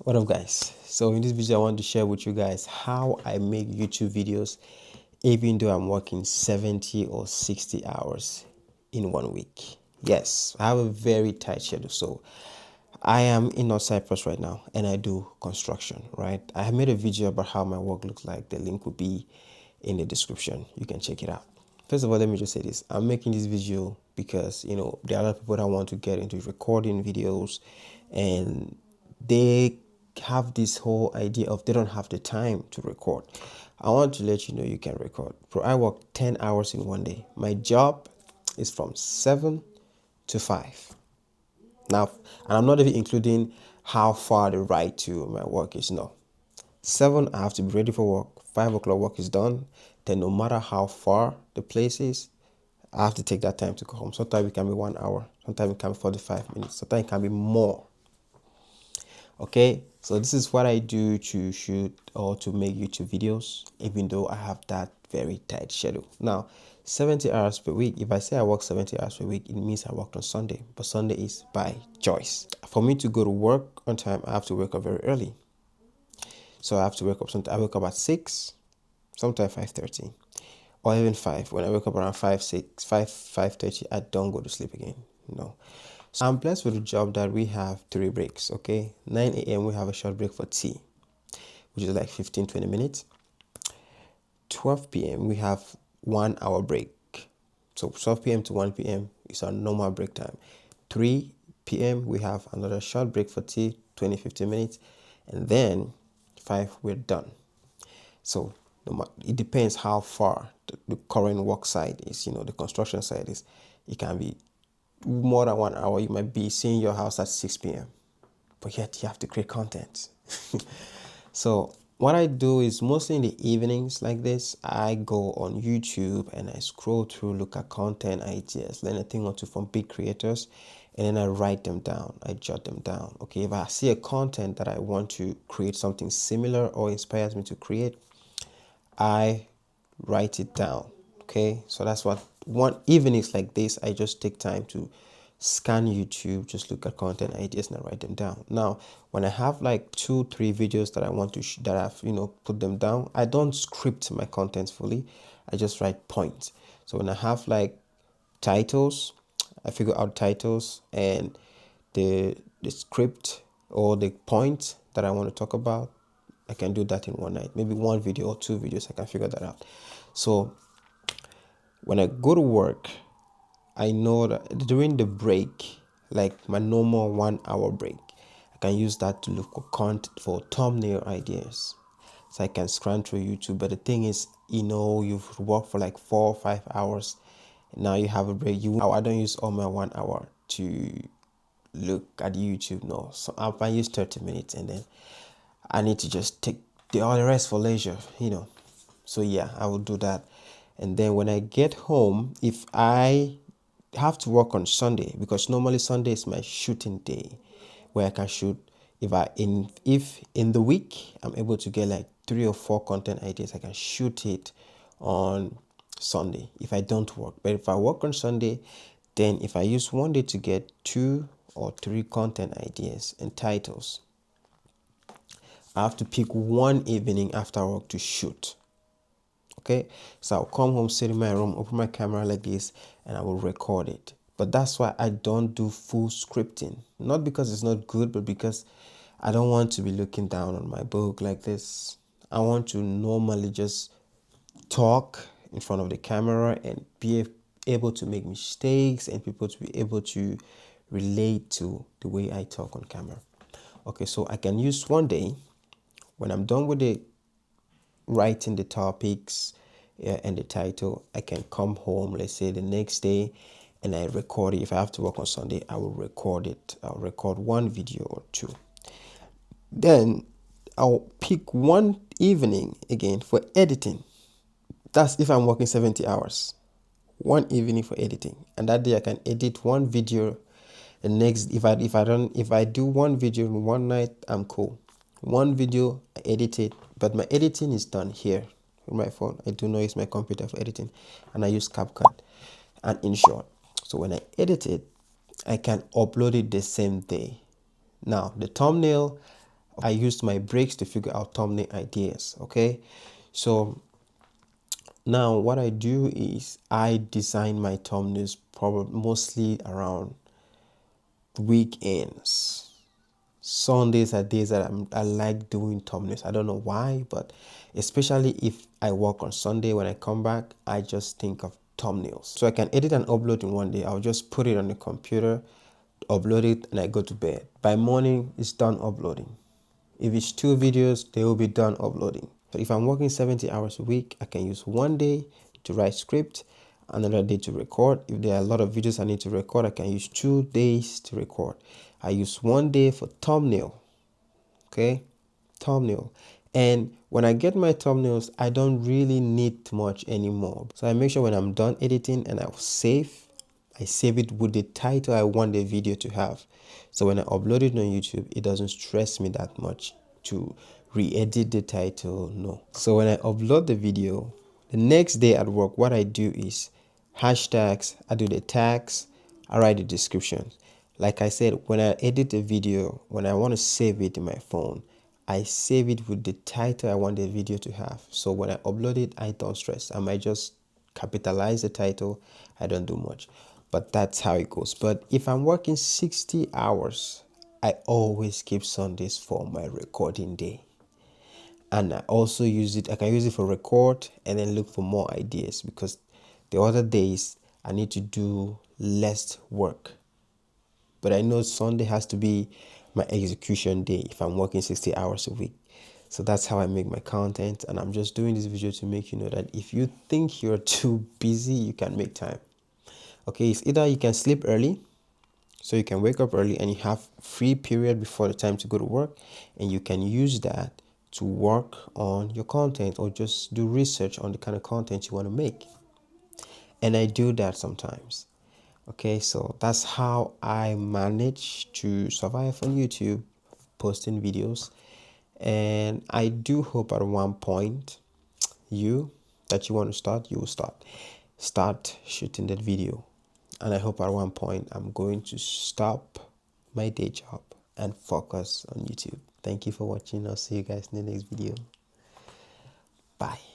What up, guys? So in this video I want to share with you guys how I make YouTube videos even though I'm working 70 or 60 hours in 1 week. Yes, I have a very tight schedule. So I am in North Cyprus right now and I do construction, right? I have made a video about how my work looks like. The link will be in the description. You can check it out. First of all, let me just say this. I'm making this video because, there are a lot of people that want to get into recording videos and they have this whole idea of they don't have the time to record. I want to let you know you can record. Bro, I work 10 hours in one day. My job is from 7 to 5. Now, and I'm not even including how far the ride to my work is. No. 7, I have to be ready for work. 5 o'clock work is done. Then no matter how far the place is, I have to take that time to go home. Sometimes it can be 1 hour. Sometimes it can be 45 minutes. Sometimes it can be more. Okay, so this is what I do to shoot or to make YouTube videos, even though I have that very tight schedule. Now, 70 hours per week. If I say I work 70 hours per week, it means I worked on Sunday, but Sunday is by choice. For me to go to work on time, I have to wake up very early. So I have to wake up. Sometimes I wake up at 6, sometimes 5:30, or even 5. When I wake up around 5, 6, 5, 5:30, I don't go to sleep again. No. So I'm blessed with a job that we have 3 breaks. Okay, 9 a.m. we have a short break for tea, which is like 15-20 minutes. 12 p.m. we have 1 hour break. So 12 p.m. to 1 p.m. is our normal break time. 3 p.m. we have another short break for tea, 20-15 minutes, and then 5 we're done. So it depends how far the current work site is, the construction site is. It can be more than 1 hour. You might be seeing your house at 6 p.m. but yet you have to create content. So what I do is mostly in the evenings like this, I go on YouTube and I scroll through, look at content ideas, learn a thing or two from big creators, and then I write them down. I jot them down. Okay, if I see a content that I want to create something similar or inspires me to create, I write it down. Okay, so that's what one evenings like this, I just take time to scan YouTube, just look at content ideas and I write them down. Now, when I have like 2-3 videos that I want to that I've put them down, I don't script my contents fully. I just write points. So when I have like titles, I figure out titles and the script or the point that I want to talk about. I can do that in one night, maybe 1 video or 2 videos. I can figure that out. So when I go to work, I know that during the break, like my normal 1 hour break, I can use that to look for content, for thumbnail ideas. So I can scan through YouTube. But the thing is, you've worked for like 4 or 5 hours. Now you have a break. I don't use all my 1 hour to look at YouTube. No, so I use 30 minutes and then I need to just take all the rest for leisure. So yeah, I will do that. And then when I get home, if I have to work on Sunday, because normally Sunday is my shooting day where I can shoot. If in the week I'm able to get like 3 or 4 content ideas, I can shoot it on Sunday if I don't work. But if I work on Sunday, then if I use one day to get 2 or 3 content ideas and titles, I have to pick one evening after work to shoot. Okay, so I'll come home, sit in my room, open my camera like this, and I will record it. But that's why I don't do full scripting. Not because it's not good, but because I don't want to be looking down on my book like this. I want to normally just talk in front of the camera and be able to make mistakes and people to be able to relate to the way I talk on camera. Okay, so I can use one day when I'm done with the writing the topics and the title. I can come home, let's say the next day, and I record it. If I have to work on Sunday, I will record it. I'll record 1 video or 2. Then I'll pick one evening again for editing. That's if I'm working 70 hours. 1 evening for editing, and that day I can edit 1 video. The next, if I do 1 video in one night, I'm cool. 1 video, I edit it, but my editing is done here with my phone. I do not use my computer for editing, and I use CapCut and InShot. So when I edit it, I can upload it the same day. Now the thumbnail, I used my breaks to figure out thumbnail ideas. Okay, so now what I do is I design my thumbnails probably mostly around weekends. Sundays are days that I like doing thumbnails. I don't know why, but especially if I work on Sunday, when I come back, I just think of thumbnails. So I can edit and upload in one day. I'll just put it on the computer, upload it, and I go to bed. By morning, it's done uploading. If it's 2 videos, they will be done uploading. So if I'm working 70 hours a week, I can use one day to write script, another day to record. If there are a lot of videos I need to record, I can use 2 days to record. I use one day for thumbnail. Okay, thumbnail. And when I get my thumbnails, I don't really need much anymore. So I make sure when I'm done editing and I save it with the title I want the video to have. So when I upload it on YouTube, it doesn't stress me that much to re-edit the title. No. So when I upload the video, the next day at work, what I do is hashtags, I do the tags, I write the description. Like I said, when I edit a video, when I want to save it in my phone, I save it with the title I want the video to have. So when I upload it, I don't stress. I might just capitalize the title. I don't do much. But that's how it goes. But if I'm working 60 hours, I always keep Sundays for my recording day. And I also use it, I can use it for record and then look for more ideas, because the other days I need to do less work. But I know Sunday has to be my execution day if I'm working 60 hours a week. So that's how I make my content. And I'm just doing this video to make you know that if you think you're too busy, you can make time. Okay, it's either you can sleep early, so you can wake up early and you have free period before the time to go to work, and you can use that to work on your content or just do research on the kind of content you want to make. And I do that sometimes. Okay, so that's how I manage to survive on YouTube, posting videos. And I do hope at one point that you want to start, you will start shooting that video. And I hope at one point I'm going to stop my day job and focus on YouTube. Thank you for watching. I'll see you guys in the next video. Bye.